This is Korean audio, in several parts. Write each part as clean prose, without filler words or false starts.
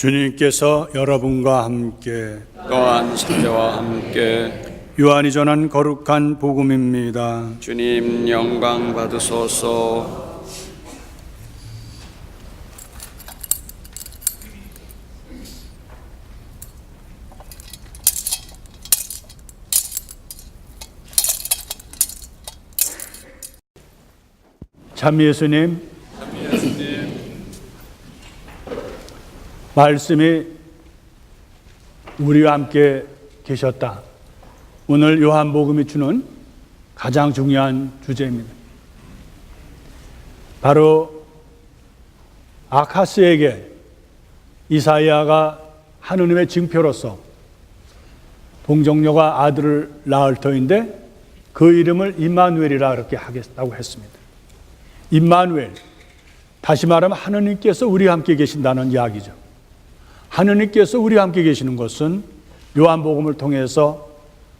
주님께서 여러분과 함께 또한 성자와 함께 요한이 전한 거룩한 복음입니다. 주님 영광 받으소서. 참 예수님, 말씀이 우리와 함께 계셨다. 오늘 요한복음이 주는 가장 중요한 주제입니다. 바로 아카스에게 이사야가 하느님의 징표로서 동정녀가 아들을 낳을 터인데 그 이름을 임마누엘이라 그렇게 하겠다고 했습니다. 임마누엘, 다시 말하면 하느님께서 우리와 함께 계신다는 이야기죠. 하느님께서 우리와 함께 계시는 것은 요한복음을 통해서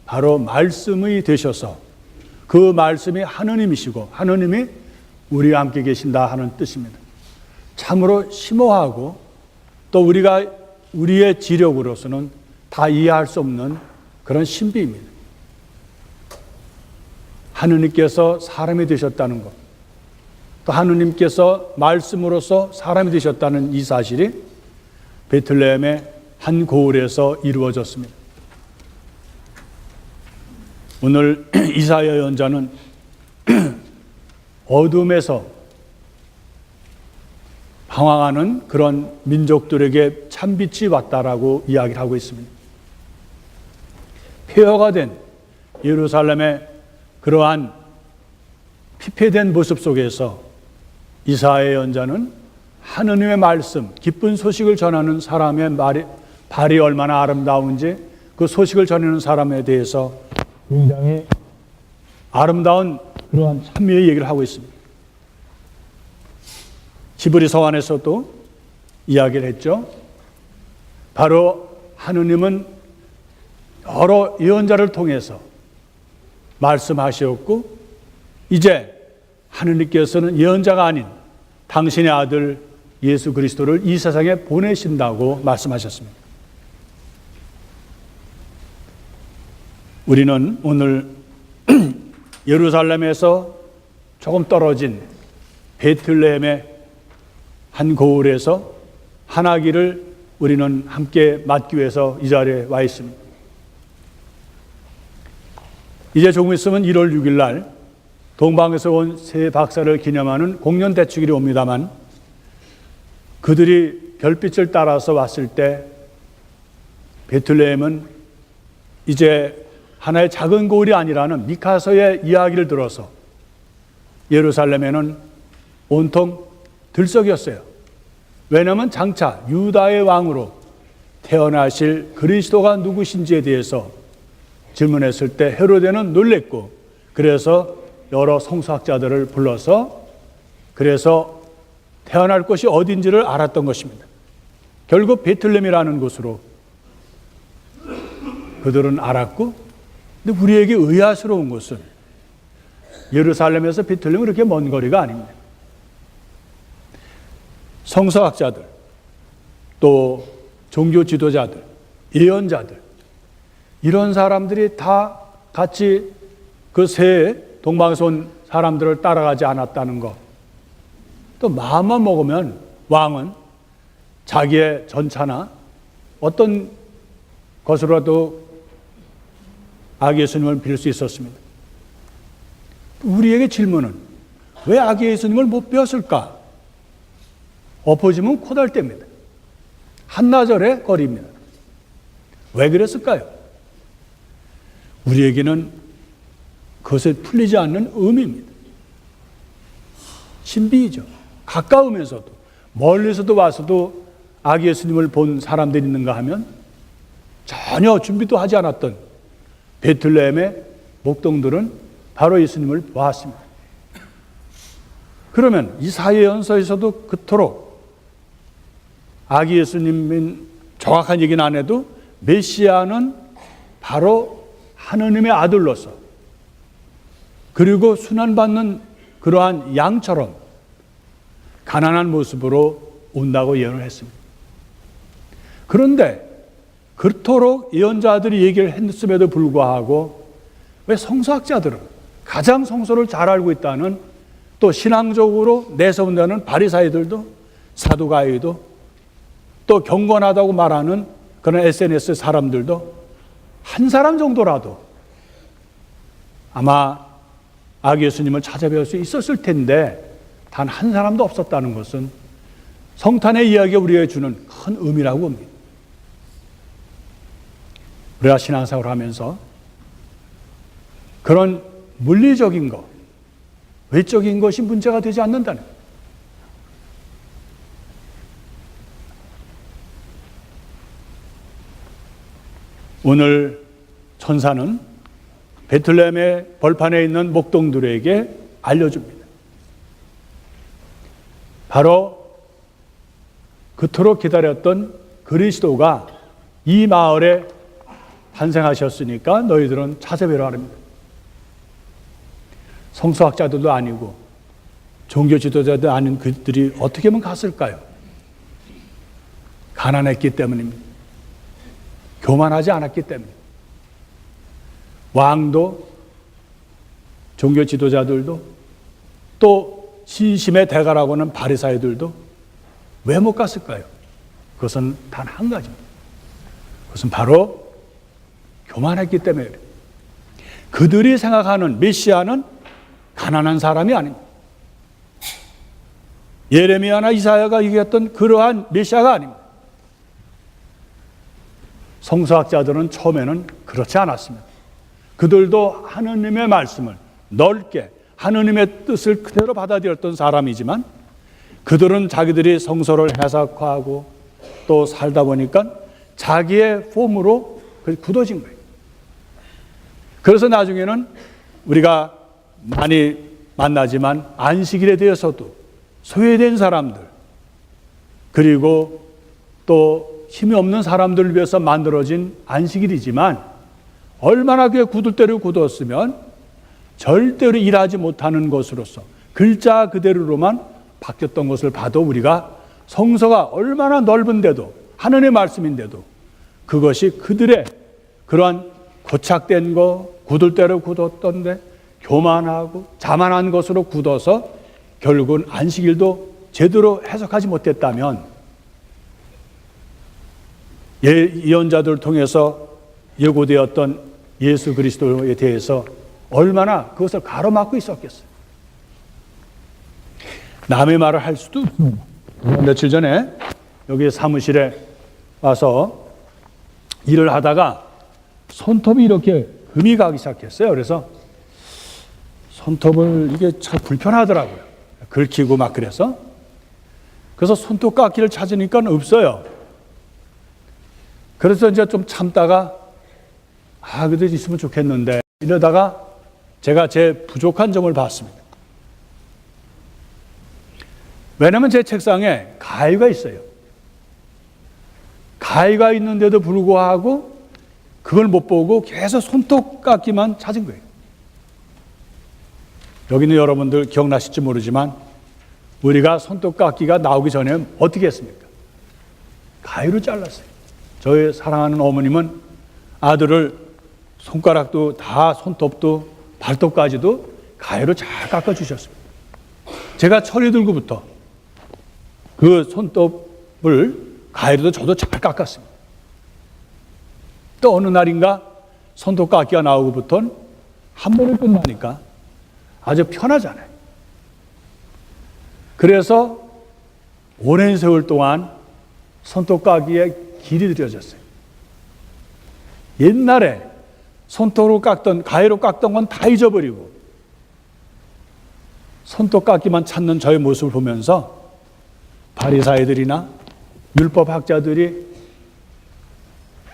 바로 말씀이 되셔서 그 말씀이 하느님이시고 하느님이 우리와 함께 계신다 하는 뜻입니다. 참으로 심오하고 또 우리가 우리의 지력으로서는 다 이해할 수 없는 그런 신비입니다. 하느님께서 사람이 되셨다는 것, 또 하느님께서 말씀으로서 사람이 되셨다는 이 사실이 베틀레헴의 한 고을에서 이루어졌습니다. 오늘 이사야 예언자는 어둠에서 방황하는 그런 민족들에게 참빛이 왔다라고 이야기를 하고 있습니다. 폐허가 된 예루살렘의 그러한 피폐된 모습 속에서 이사야 예언자는 하느님의 말씀, 기쁜 소식을 전하는 사람의 발이 얼마나 아름다운지 그 소식을 전하는 사람에 대해서 굉장히 아름다운 그러한 찬미의 얘기를 하고 있습니다. 지브리 서원에서도 이야기를 했죠. 바로 하느님은 여러 예언자를 통해서 말씀하셨고 이제 하느님께서는 예언자가 아닌 당신의 아들 예수 그리스도를 이 세상에 보내신다고 말씀하셨습니다. 우리는 오늘 예루살렘에서 조금 떨어진 베틀레헴의 한 고을에서 한아기를 우리는 함께 맞기 위해서 이 자리에 와 있습니다. 이제 조금 있으면 1월 6일 날 동방에서 온 세 박사를 기념하는 공연 대축일이 옵니다만 그들이 별빛을 따라서 왔을 때 베틀레헴은 이제 하나의 작은 고을이 아니라는 미카서의 이야기를 들어서 예루살렘에는 온통 들썩였어요. 왜냐하면 장차 유다의 왕으로 태어나실 그리스도가 누구신지에 대해서 질문했을 때 헤로데는 놀랬고 그래서 여러 성서학자들을 불러서 그래서 태어날 곳이 어딘지를 알았던 것입니다. 결국 베틀레헴이라는 곳으로 그들은 알았고 근데 우리에게 의아스러운 것은 예루살렘에서 베틀레헴은 그렇게 먼 거리가 아닙니다. 성서학자들 또 종교 지도자들 예언자들 이런 사람들이 다 같이 그 새 동방에서 온 사람들을 따라가지 않았다는 것. 또 마음만 먹으면 왕은 자기의 전차나 어떤 것으로라도 아기 예수님을 빌 수 있었습니다. 우리에게 질문은 왜 아기 예수님을 못 배웠을까? 엎어지면 코달됩니다. 한나절의 거리입니다. 왜 그랬을까요? 우리에게는 그것에 풀리지 않는 의미입니다. 신비이죠. 가까우면서도 멀리서도 와서도 아기 예수님을 본 사람들이 있는가 하면 전혀 준비도 하지 않았던 베틀레헴의 목동들은 바로 예수님을 보았습니다. 그러면 이사야 예언서에서도 그토록 아기 예수님인 정확한 얘기는 안 해도 메시아는 바로 하느님의 아들로서 그리고 순환받는 그러한 양처럼 가난한 모습으로 온다고 예언을 했습니다. 그런데 그토록 예언자들이 얘기를 했음에도 불구하고 왜 성서학자들은 가장 성서를 잘 알고 있다는 또 신앙적으로 내세운다는 바리사이들도 사두가이도 또 경건하다고 말하는 그런 SNS 사람들도 한 사람 정도라도 아마 아기 예수님을 찾아뵐 수 있었을 텐데 단 한 사람도 없었다는 것은 성탄의 이야기가 우리에게 주는 큰 의미라고 봅니다. 우리가 신앙생활을 하면서 그런 물리적인 것, 외적인 것이 문제가 되지 않는다는 것. 오늘 천사는 베틀레헴의 벌판에 있는 목동들에게 알려줍니다. 바로 그토록 기다렸던 그리스도가 이 마을에 탄생하셨으니까 너희들은 찾아뵈라 합니다. 성서학자들도 아니고 종교 지도자도 아닌 그들이 어떻게 하면 갔을까요? 가난했기 때문입니다. 교만하지 않았기 때문입니다. 왕도 종교 지도자들도 또 진심의 대가라고 하는 바리사이들도 왜 못 갔을까요? 그것은 단 한 가지입니다. 그것은 바로 교만했기 때문에 그래요. 그들이 생각하는 메시아는 가난한 사람이 아닙니다. 예레미야나 이사야가 얘기했던 그러한 메시아가 아닙니다. 성서학자들은 처음에는 그렇지 않았습니다. 그들도 하느님의 말씀을 넓게 하느님의 뜻을 그대로 받아들였던 사람이지만 그들은 자기들이 성서를 해석하고 또 살다 보니까 자기의 폼으로 굳어진 거예요. 그래서 나중에는 우리가 많이 만나지만 안식일에 대해서도 소외된 사람들 그리고 또 힘이 없는 사람들을 위해서 만들어진 안식일이지만 얼마나 그게 굳을 대로 굳었으면 절대로 일하지 못하는 것으로서 글자 그대로로만 바뀌었던 것을 봐도 우리가 성서가 얼마나 넓은데도 하느님의 말씀인데도 그것이 그들의 그러한 고착된 거 굳을 대로 굳었던데 교만하고 자만한 것으로 굳어서 결국은 안식일도 제대로 해석하지 못했다면 예언자들을 통해서 예고되었던 예수 그리스도에 대해서 얼마나 그것을 가로막고 있었겠어요. 남의 말을 할 수도 없습니다. 며칠 전에 여기 사무실에 와서 일을 하다가 손톱이 이렇게 금이 가기 시작했어요. 그래서 손톱을 이게 참 불편하더라고요. 긁히고 막 그래서 손톱 깎기를 찾으니까 없어요. 그래서 이제 좀 참다가 그래도 있으면 좋겠는데 이러다가 제가 제 부족한 점을 봤습니다. 왜냐하면 제 책상에 가위가 있어요. 가위가 있는데도 불구하고 그걸 못 보고 계속 손톱 깎기만 찾은 거예요. 여기 있는 여러분들 기억나실지 모르지만 우리가 손톱 깎기가 나오기 전에 어떻게 했습니까? 가위로 잘랐어요. 저희 사랑하는 어머님은 아들을 손가락도 다 손톱도 발톱까지도 가위로 잘 깎아주셨습니다. 제가 철이 들고부터 그 손톱을 가위로도 저도 잘 깎았습니다. 또 어느 날인가 손톱 깎기가 나오고부터는 한 번에 끝나니까 아주 편하잖아요. 그래서 오랜 세월 동안 손톱 깎기에 길이 들여졌어요. 옛날에 손톱으로 깎던 가위로 깎던 건 다 잊어버리고 손톱 깎기만 찾는 저의 모습을 보면서 바리사이들이나 율법학자들이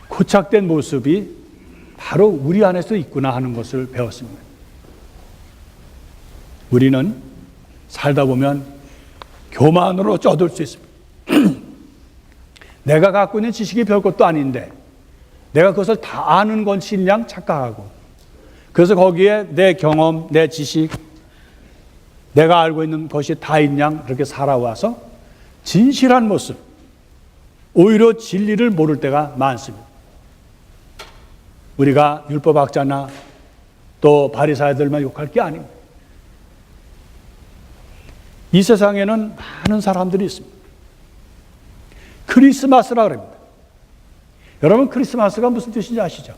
고착된 모습이 바로 우리 안에서 있구나 하는 것을 배웠습니다. 우리는 살다 보면 교만으로 쩌들 수 있습니다. 내가 갖고 있는 지식이 별것도 아닌데 내가 그것을 다 아는 것인 양 착각하고 그래서 거기에 내 경험, 내 지식, 내가 알고 있는 것이 다인 양 이렇게 살아와서 진실한 모습, 오히려 진리를 모를 때가 많습니다. 우리가 율법학자나 또 바리사이들만 욕할 게 아닙니다. 이 세상에는 많은 사람들이 있습니다. 크리스마스라 그럽니다. 여러분, 크리스마스가 무슨 뜻인지 아시죠?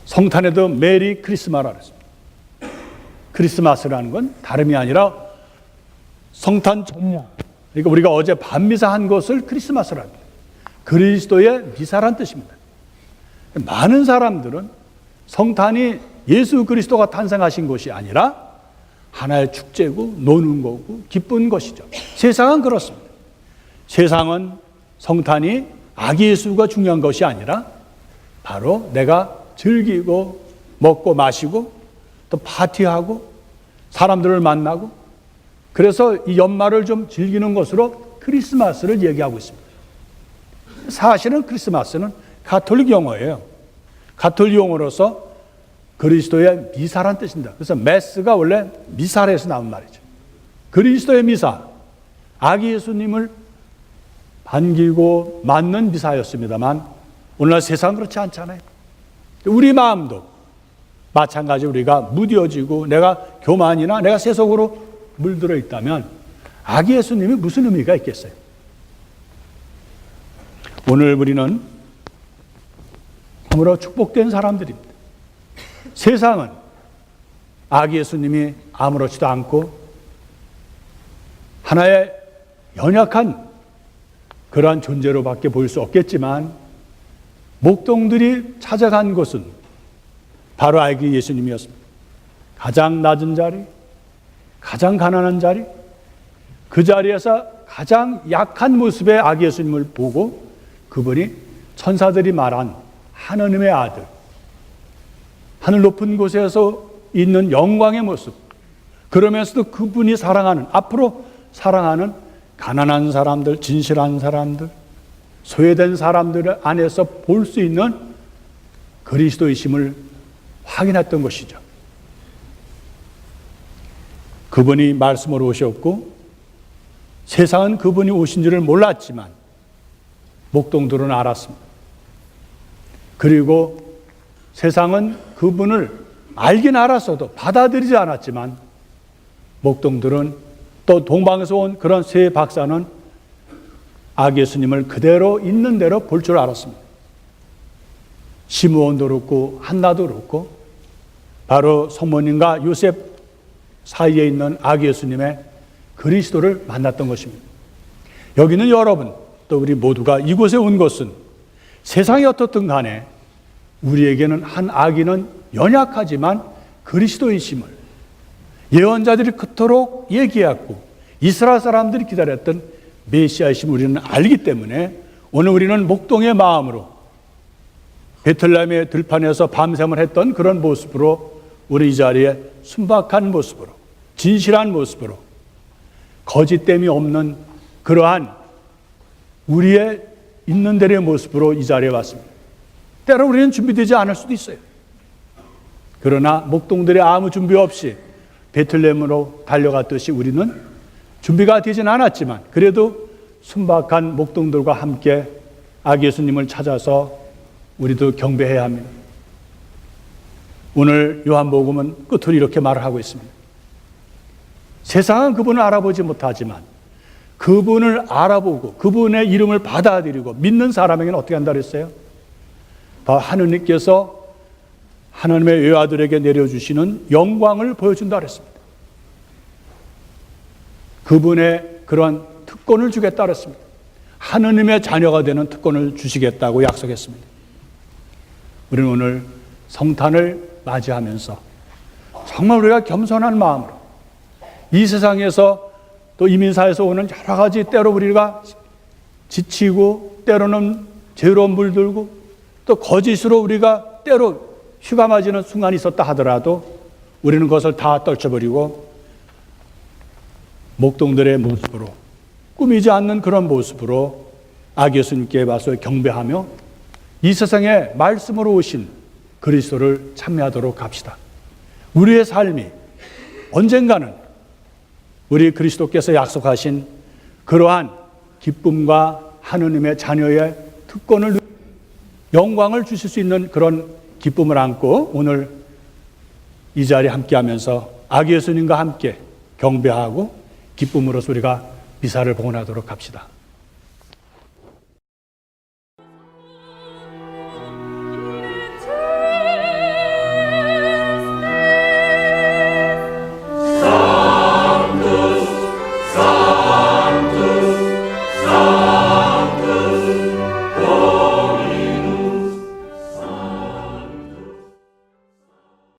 성탄에도 메리 크리스마스라 그랬습니다. 크리스마스라는 건 다름이 아니라 성탄 전야, 그러니까 우리가 어제 밤미사 한 것을 크리스마스라 합니다. 그리스도의 미사란 뜻입니다. 많은 사람들은 성탄이 예수 그리스도가 탄생하신 것이 아니라 하나의 축제고 노는 거고 기쁜 것이죠. 세상은 그렇습니다. 세상은 성탄이 아기 예수가 중요한 것이 아니라 바로 내가 즐기고 먹고 마시고 또 파티하고 사람들을 만나고 그래서 이 연말을 좀 즐기는 것으로 크리스마스를 얘기하고 있습니다. 사실은 크리스마스는 가톨릭 용어예요. 가톨릭 용어로서 그리스도의 미사란 뜻입니다. 그래서 메스가 원래 미사에서 나온 말이죠. 그리스도의 미사, 아기 예수님을 반기고 맞는 미사였습니다만 오늘날 세상은 그렇지 않잖아요. 우리 마음도 마찬가지로 우리가 무뎌지고 내가 교만이나 내가 세속으로 물들어 있다면 아기 예수님이 무슨 의미가 있겠어요? 오늘 우리는 참으로 축복된 사람들입니다. 세상은 아기 예수님이 아무렇지도 않고 하나의 연약한 그러한 존재로밖에 보일 수 없겠지만 목동들이 찾아간 곳은 바로 아기 예수님이었습니다. 가장 낮은 자리, 가장 가난한 자리, 그 자리에서 가장 약한 모습의 아기 예수님을 보고 그분이 천사들이 말한 하느님의 아들, 하늘 높은 곳에서 있는 영광의 모습, 그러면서도 그분이 사랑하는, 앞으로 사랑하는 가난한 사람들, 진실한 사람들, 소외된 사람들 안에서 볼 수 있는 그리스도이심을 확인했던 것이죠. 그분이 말씀으로 오셨고 세상은 그분이 오신 줄을 몰랐지만 목동들은 알았습니다. 그리고 세상은 그분을 알긴 알았어도 받아들이지 않았지만 목동들은 또 동방에서 온 그런 세 박사는 아기 예수님을 그대로 있는 대로 볼 줄 알았습니다. 시므온도 그렇고 한나도 그렇고 바로 성모님과 요셉 사이에 있는 아기 예수님의 그리스도를 만났던 것입니다. 여기는 여러분 또 우리 모두가 이곳에 온 것은 세상이 어떻든 간에 우리에게는 한 아기는 연약하지만 그리스도이심을 예언자들이 그토록 얘기했고 이스라엘 사람들이 기다렸던 메시아이심을 우리는 알기 때문에 오늘 우리는 목동의 마음으로 베틀레헴의 들판에서 밤샘을 했던 그런 모습으로 우리 이 자리에 순박한 모습으로 진실한 모습으로 거짓됨이 없는 그러한 우리의 있는 대로의 모습으로 이 자리에 왔습니다. 때로 우리는 준비되지 않을 수도 있어요. 그러나 목동들이 아무 준비 없이 베틀레헴으로 달려갔듯이 우리는 준비가 되진 않았지만 그래도 순박한 목동들과 함께 아기 예수님을 찾아서 우리도 경배해야 합니다. 오늘 요한복음은 끝으로 이렇게 말을 하고 있습니다. 세상은 그분을 알아보지 못하지만 그분을 알아보고 그분의 이름을 받아들이고 믿는 사람에게는 어떻게 한다 그랬어요? 바로 하느님께서 하나님의 외아들에게 내려주시는 영광을 보여준다 그랬습니다. 그분의 그러한 특권을 주겠다 그랬습니다. 하느님의 자녀가 되는 특권을 주시겠다고 약속했습니다. 우리는 오늘 성탄을 맞이하면서 정말 우리가 겸손한 마음으로 이 세상에서 또 이민사에서 오는 여러 가지 때로 우리가 지치고 때로는 죄로 물들고 또 거짓으로 우리가 때로 휴가 맞이는 순간이 있었다 하더라도 우리는 그것을 다 떨쳐버리고 목동들의 모습으로 꾸미지 않는 그런 모습으로 아기 예수님께 와서 경배하며 이 세상에 말씀으로 오신 그리스도를 찬미하도록 합시다. 우리의 삶이 언젠가는 우리 그리스도께서 약속하신 그러한 기쁨과 하느님의 자녀의 특권을 영광을 주실 수 있는 그런 기쁨을 안고 오늘 이 자리에 함께하면서 아기 예수님과 함께 경배하고 기쁨으로 우리가 미사를 봉헌하도록 합시다.